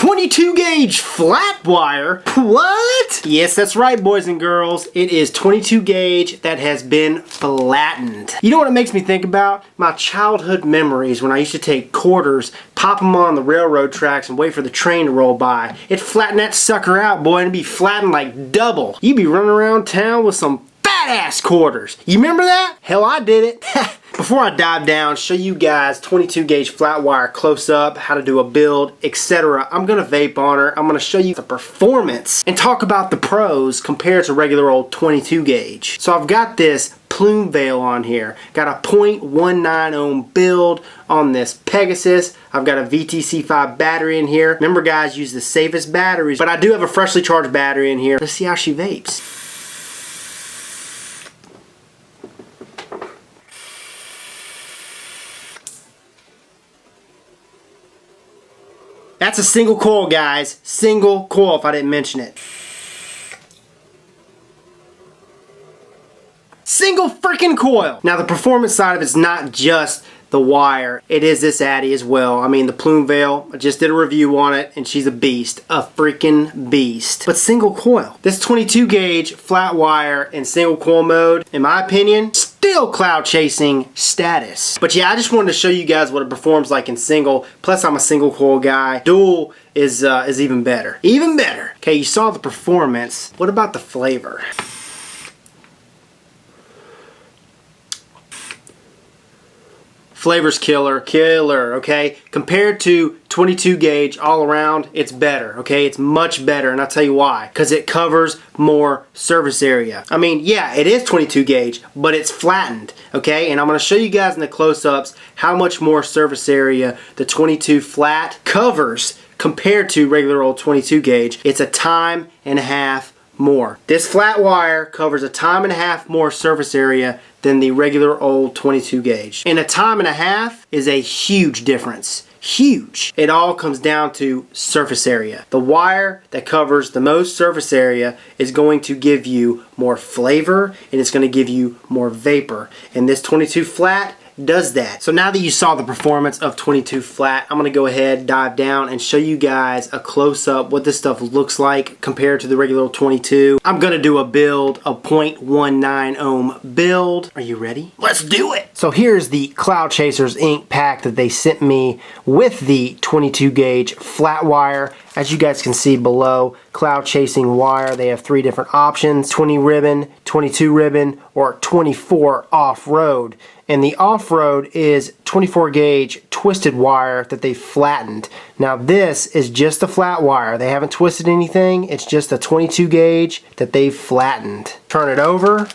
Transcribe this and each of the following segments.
22 gauge flat wire? What? Yes, that's right, boys and girls. It is 22 gauge that has been flattened. You know what it makes me think about? My childhood memories when I used to take quarters, pop them on the railroad tracks and wait for the train to roll by. It'd flatten that sucker out, boy, and it'd be flattened like double. You'd be running around town with some fat ass quarters. You remember that? Hell, I did it. Before I dive down, show you guys 22 gauge flat wire close up, how to do a build, etc. I'm gonna vape on her. I'm gonna show you the performance and talk about the pros compared to regular old 22 gauge. So I've got this plume veil on here. Got a 0.19 ohm build on this Pegasus. I've got a VTC5 battery in here. Remember guys, use the safest batteries, but I do have a freshly charged battery in here. Let's see how she vapes. That's a single coil, guys. Single coil, if I didn't mention it. Single freaking coil. Now the performance side of it's not just the wire. It is this Addy as well. I mean, the plume veil, I just did a review on it and she's a beast. A freaking beast. But single coil. This 22 gauge flat wire in single coil mode, in my opinion, still cloud chasing status. But yeah, I just wanted to show you guys what it performs like in single. Plus I'm a single coil guy. Dual is even better. Even better. Okay, you saw the performance. What about the flavor? Flavor's killer, okay? Compared to 22 gauge all around, it's better, okay? It's much better, and I'll tell you why. Because it covers more surface area. I mean, yeah, it is 22 gauge, but it's flattened, okay? And I'm gonna show you guys in the close-ups how much more surface area the 22 flat covers compared to regular old 22 gauge. It's a time and a half more. This flat wire covers a time and a half more surface area than the regular old 22 gauge. And a time and a half is a huge difference. Huge. It all comes down to surface area. The wire that covers the most surface area is going to give you more flavor and it's going to give you more vapor. And this 22 flat does that. So now that you saw the performance of 22 flat, I'm going to go ahead, dive down, and show you guys a close-up what this stuff looks like compared to the regular 22. I'm going to do a build, a 0.19 ohm build. Are you ready? Let's do it! So here's the Cloud Chasers Inc. pack that they sent me with the 22 gauge flat wire. As you guys can see below, cloud chasing wire, they have 3 different options: 20 ribbon, 22 ribbon, or 24 off-road. And the off-road is 24 gauge twisted wire that they flattened. Now this is just a flat wire. They haven't twisted anything. It's just a 22 gauge that they've flattened. Turn it over,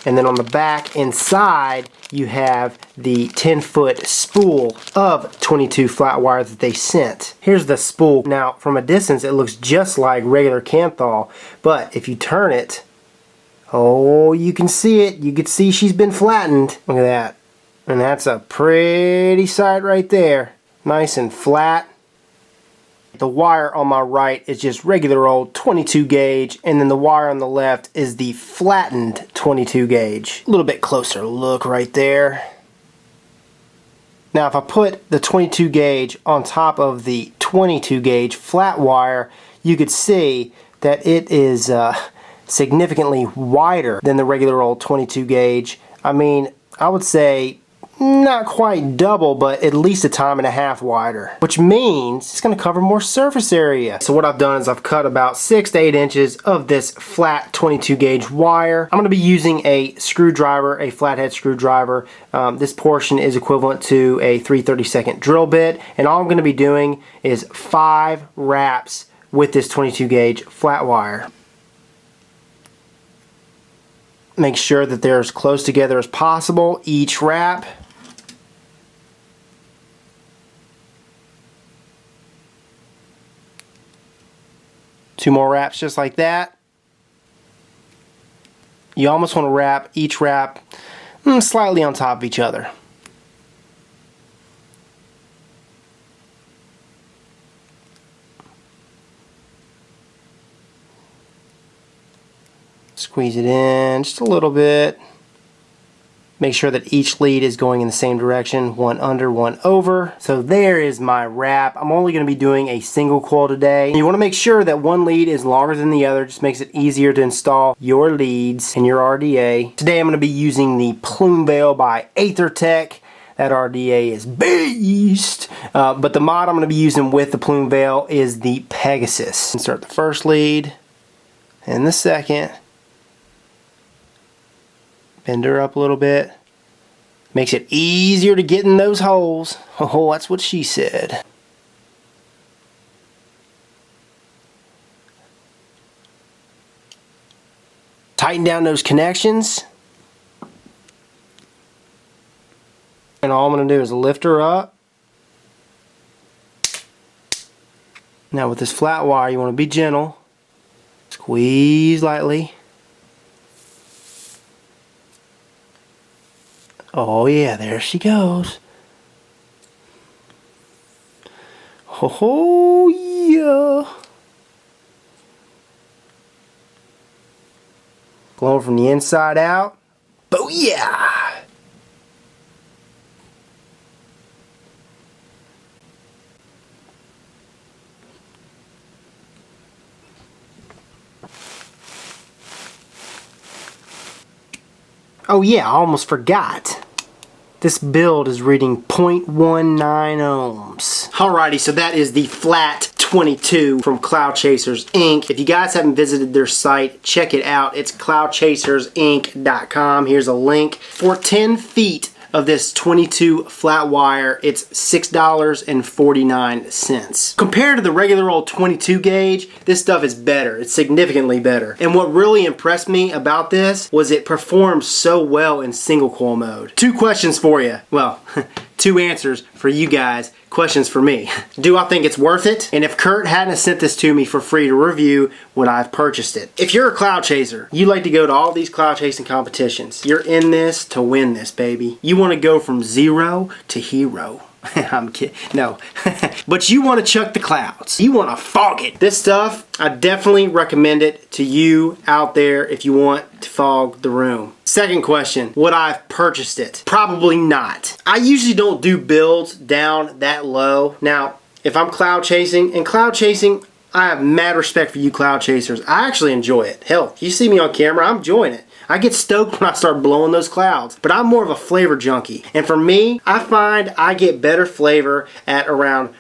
and then on the back inside you have the 10-foot spool of 22 flat wire that they sent. Here's the spool. Now from a distance it looks just like regular Kanthal, but if you turn it, oh, you can see it. You can see she's been flattened. Look at that. And that's a pretty sight right there. Nice and flat. The wire on my right is just regular old 22 gauge, and then the wire on the left is the flattened 22 gauge. A little bit closer look right there. Now if I put the 22 gauge on top of the 22 gauge flat wire, you could see that it is significantly wider than the regular old 22 gauge. I mean, I would say not quite double, but at least a time and a half wider, which means it's going to cover more surface area. So what I've done is I've cut about 6 to 8 inches of this flat 22 gauge wire. I'm going to be using a screwdriver, a flathead screwdriver. This portion is equivalent to a 3/32 drill bit, and all I'm going to be doing is 5 wraps with this 22 gauge flat wire. Make sure that they're as close together as possible each wrap. Two more wraps just like that. You almost want to wrap each wrap slightly on top of each other. Squeeze it in just a little bit. Make sure that each lead is going in the same direction, one under, one over. So there is my wrap. I'm only going to be doing a single coil today. You want to make sure that one lead is longer than the other. Just makes it easier to install your leads in your RDA. Today I'm going to be using the Plume Veil by Aethertech. That RDA is beast. But the mod I'm going to be using with the Plume Veil is the Pegasus. Insert the first lead and the second. Bend her up a little bit. Makes it easier to get in those holes. Oh, that's what she said. Tighten down those connections. And all I'm going to do is lift her up. Now with this flat wire, you want to be gentle. Squeeze lightly. Oh yeah, there she goes. Oh yeah. Blowing from the inside out. Booyah! Oh yeah, I almost forgot. This build is reading 0.19 ohms. Alrighty, so that is the flat 22 from Cloud Chasers Inc. If you guys haven't visited their site, check it out. It's cloudchasersinc.com. Here's a link. For 10 feet of this 22 flat wire, it's $6.49. Compared to the regular old 22 gauge, this stuff is better. It's significantly better. And what really impressed me about this was it performs so well in single coil mode. Two questions for you. Well, two answers for you guys. Questions for me. Do I think it's worth it? And if Kurt hadn't sent this to me for free to review, would I have purchased it? If you're a cloud chaser, you like to go to all these cloud chasing competitions. You're in this to win this, baby. You want to go from zero to hero. I'm kidding. No. But you want to chuck the clouds. You want to fog it. This stuff, I definitely recommend it to you out there if you want to fog the room. Second question, would I have purchased it? Probably not. I usually don't do builds down that low. Now, if I'm cloud chasing, I have mad respect for you cloud chasers. I actually enjoy it. Hell, you see me on camera, I'm enjoying it. I get stoked when I start blowing those clouds, but I'm more of a flavor junkie. And for me, I find I get better flavor at around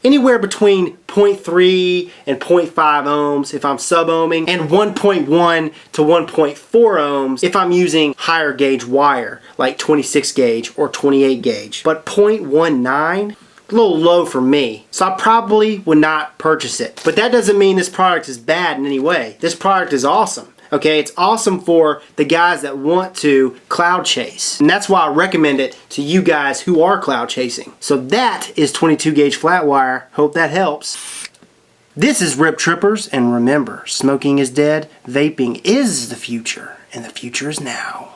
anywhere between 0.3 and 0.5 ohms if I'm sub-ohming, and 1.1 to 1.4 ohms if I'm using higher gauge wire, like 26 gauge or 28 gauge. But 0.19? A little low for me, so I probably would not purchase it. But that doesn't mean this product is bad in any way. This product is awesome. Okay, it's awesome for the guys that want to cloud chase. And that's why I recommend it to you guys who are cloud chasing. So that is 22 gauge flat wire. Hope that helps. This is Rip Trippers, and remember, smoking is dead, vaping is the future, and the future is now.